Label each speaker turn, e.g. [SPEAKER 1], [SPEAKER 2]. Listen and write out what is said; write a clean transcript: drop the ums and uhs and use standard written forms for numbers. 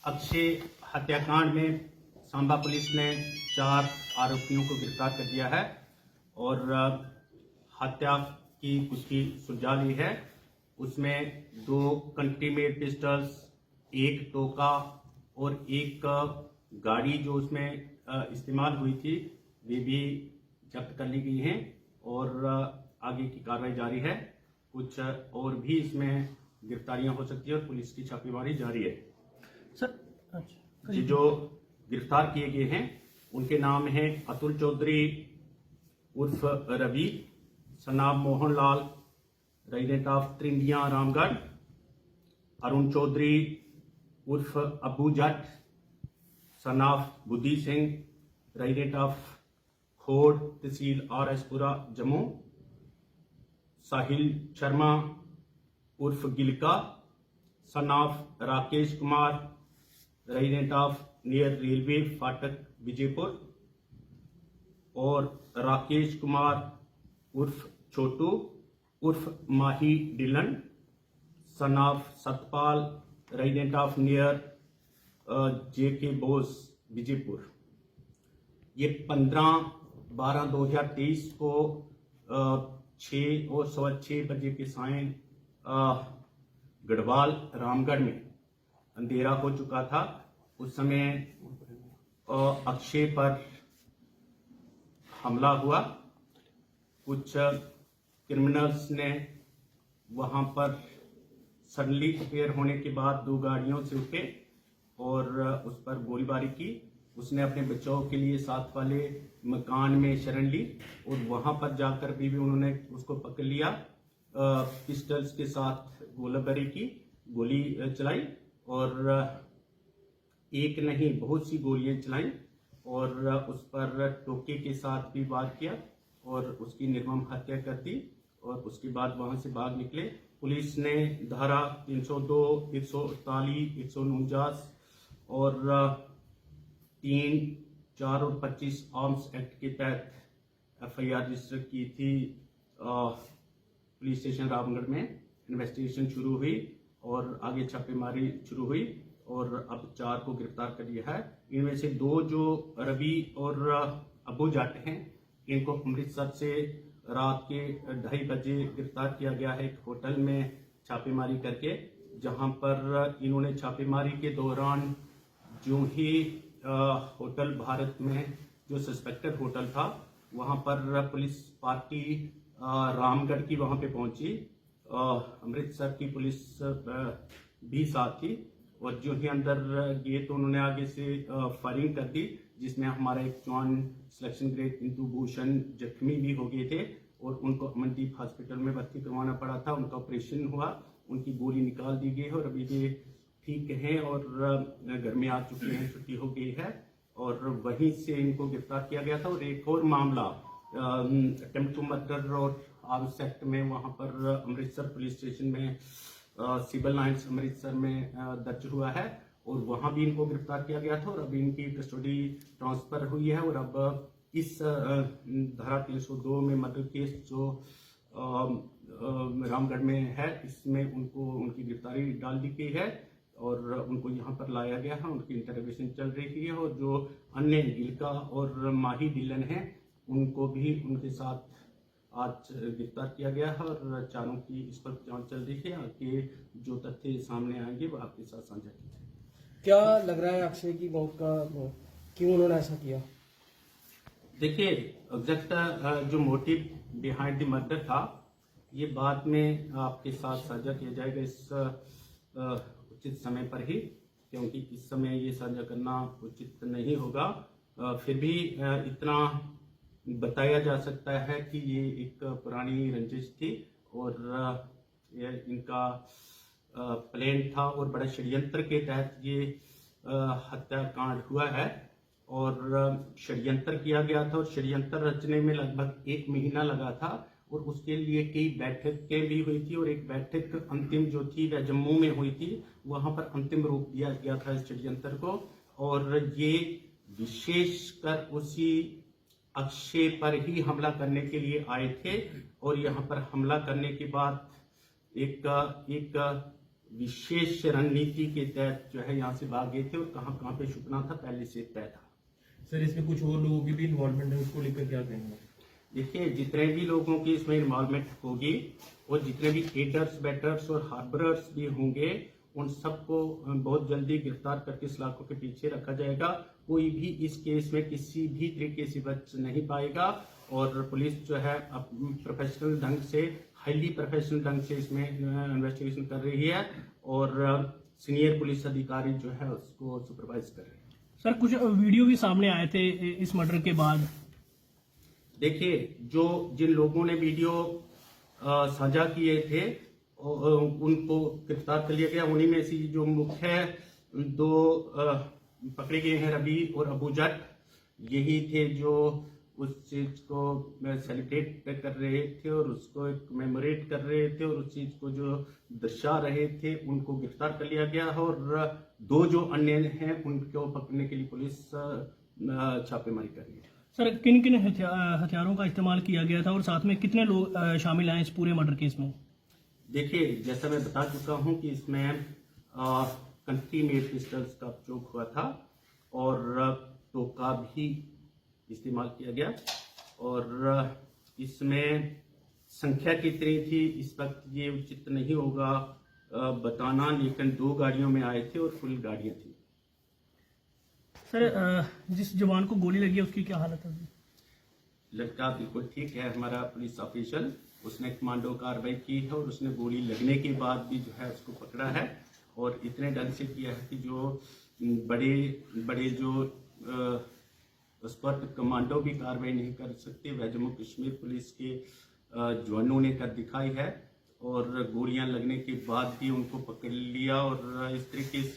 [SPEAKER 1] अक्षय हत्याकांड में सांबा पुलिस ने 4 आरोपियों को गिरफ्तार कर दिया है और हत्या की उसकी सुलझा ली है। उसमें 2 कंट्रीमेड पिस्टल्स, 1 टोका और 1 गाड़ी जो उसमें इस्तेमाल हुई थी वे भी जब्त कर ली गई हैं और आगे की कार्रवाई जारी है। कुछ और भी इसमें गिरफ्तारियां हो सकती है और पुलिस की छापेमारी जारी है।
[SPEAKER 2] सर अच्छा,
[SPEAKER 1] जी, जो गिरफ्तार किए गए हैं उनके नाम है अतुल चौधरी उर्फ रवि, सनाब मोहनलाल, रेजिडेंट ऑफ त्रिंडिया रामगढ़, अरुण चौधरी उर्फ अबू जट, सनाफ बुद्धि सिंह, रेजिडेंट ऑफ खोड़ तहसील RSपुरा जम्मू, साहिल शर्मा उर्फ Gilka, son of Rakesh Kumar, resident of near railway फाटक विजयपुर, और राकेश कुमार उर्फ छोटू उर्फ Mahi Dhillon, son of Satpal, resident of near JK Bose Vijaypur. ये 15/12/2023 को 6 और 6:15 बजे के सायं गढ़वाल रामगढ़ में अंधेरा हो चुका था। उस समय अक्षय पर हमला हुआ। कुछ क्रिमिनल्स ने वहां पर सडनली अपेयर होने के बाद 2 गाड़ियों से उठे और उस पर गोलीबारी की। उसने अपने बचाव के लिए साथ वाले मकान में शरण ली और वहां पर जाकर भी उन्होंने उसको पकड़ लिया। पिस्टल्स के साथ गोलीबारी की, गोली चलाई और एक नहीं बहुत सी गोलियां चलाई और उस पर टोके के साथ भी वार किया और उसकी निर्मम हत्या कर दी और उसके बाद वहां से भाग निकले। पुलिस ने धारा 302, 148, 149 और 3, 4 और 25 आर्म्स एक्ट के तहत FIR रजिस्टर की थी। पुलिस स्टेशन रामगढ़ में इन्वेस्टिगेशन शुरू हुई और आगे छापेमारी शुरू हुई और अब 4 को गिरफ्तार कर लिया है। इनमें से 2 जो रवि और अबू जाट हैं, इनको अमृतसर से रात के 2:30 बजे गिरफ्तार किया गया है एक होटल में छापेमारी करके, जहां पर इन्होंने छापेमारी के दौरान जो ही होटल भारत में जो सस्पेक्टेड होटल था वहां पर पुलिस पार्टी रामगढ़ की वहां पे पहुंची। अमृतसर की पुलिस भी साथ थी और जो ही अंदर गए तो उन्होंने आगे से फायरिंग कर दी, जिसमें हमारा एक जवान सिलेक्शन ग्रेड इंदु भूषण जख्मी भी हो गए थे और उनको अमनदीप हॉस्पिटल में भर्ती करवाना पड़ा था। उनका ऑपरेशन हुआ, उनकी गोली निकाल दी गई है और अभी भी ठीक हैं और घर में आ चुके हैं, छुट्टी हो गई है और वहीं से इनको गिरफ्तार किया गया था। और एक और मामला अटेम्प्ट टू मर्डर और आर्म्स एक्ट में वहां पर अमृतसर पुलिस स्टेशन में सिविल लाइन्स अमृतसर में दर्ज हुआ है और वहां भी इनको गिरफ्तार किया गया था और अभी इनकी कस्टडी ट्रांसफर हुई है और अब इस धारा 302 में मर्डर केस जो रामगढ़ में है, इसमें उनको उनकी गिरफ्तारी डाल दी गई है और उनको यहाँ पर लाया गया है। उनकी इंटरोगेशन चल रही है और जो अन्य गिलका और माही डिलन हैं उनको भी उनके साथ आज गिरफ्तार किया गया है और 4 की इस पर जांच चल रही है। आगे जो तथ्य सामने आएंगे वो आपके साथ साझा किए जाएंगे।
[SPEAKER 2] क्या लग रहा है अक्षय की मौत का क्यों उन्होंने ऐसा किया?
[SPEAKER 1] देखिए, एग्जैक्ट जो मोटिव बिहाइंड द मर्डर था ये बाद में आपके साथ साझा किया जाएगा इस उचित समय पर ही, क्योंकि इस समय ये साझा करना उचित नहीं होगा। फिर भी इतना बताया जा सकता है कि ये एक पुरानी रंजिश थी और इनका प्लान था और बड़े षड्यंत्र के तहत ये हत्याकांड हुआ है और षड्यंत्र किया गया था और षड्यंत्र रचने में लगभग 1 महीना लगा था और उसके लिए कई बैठकें भी हुई थी और एक बैठक अंतिम जो थी वह जम्मू में हुई थी। वहां पर अंतिम रूप दिया गया था इस षड्यंत्र को और ये विशेषकर उसी अक्षय पर ही हमला करने के लिए आए थे और यहाँ पर हमला करने के बाद एक विशेष रणनीति के तहत जो है यहाँ से भाग गए थे और कहाँ कहाँ पे छुपना था पहले से तय था।
[SPEAKER 3] सर इसमें कुछ और लोगों की भी इन्वॉल्वमेंट है, उसको लेकर क्या कहेंगे?
[SPEAKER 1] देखिए, जितने भी लोगों की इसमें इन्वॉल्वमेंट होगी और जितने भी एडर्स बेटर्स और हार्बरर्स भी होंगे उन सबको बहुत जल्दी गिरफ्तार करके सलाखों के पीछे रखा जाएगा। कोई भी इस केस में किसी भी तरीके से बच नहीं पाएगा और पुलिस जो है प्रोफेशनल ढंग से, हाईली प्रोफेशनल ढंग से इसमें इन्वेस्टिगेशन कर रही है और सीनियर पुलिस अधिकारी जो है उसको सुपरवाइज कर रहे हैं।
[SPEAKER 4] सर कुछ वीडियो भी सामने आए थे इस मर्डर के बाद।
[SPEAKER 1] देखिए, जिन लोगों ने वीडियो साझा किए थे उनको गिरफ्तार कर लिया गया। उन्हीं में से जो मुख्य दो पकड़े गए हैं, रवि और अबू जट, यही थे जो उस चीज को सेलिब्रेट कर रहे थे और उसको कमेमोरेट कर रहे थे और उस चीज को जो दर्शा रहे थे उनको गिरफ्तार कर लिया गया है और दो जो अन्य हैं उनको पकड़ने के लिए पुलिस छापेमारी कर रही है।
[SPEAKER 4] सर किन किन हथियारों का इस्तेमाल किया गया था और साथ में कितने लोग शामिल हैं इस पूरे मर्डर केस में?
[SPEAKER 1] देखिए, जैसा मैं बता चुका हूं कि इसमें कंट्री मेड पिस्टल्स का उपयोग हुआ था और तोका भी इस्तेमाल किया गया और इसमें संख्या कितनी थी इस वक्त ये उचित नहीं होगा बताना, लेकिन 2 गाड़ियों में आए थे और फुल गाड़ियां थी।
[SPEAKER 4] सर जिस जवान को गोली लगी है उसकी क्या हालत है?
[SPEAKER 1] लड़का बिल्कुल ठीक है, हमारा पुलिस ऑफिशियल, उसने कमांडो कार्रवाई की है और उसने गोली लगने के बाद भी जो है उसको पकड़ा है और इतने ढंग से किया है कि जो बड़े जो उस पर कमांडो भी कार्रवाई नहीं कर सकते, वह जम्मू कश्मीर पुलिस के जवानों ने कर दिखाई है और गोलियां लगने के बाद भी उनको पकड़ लिया और इस तरीके से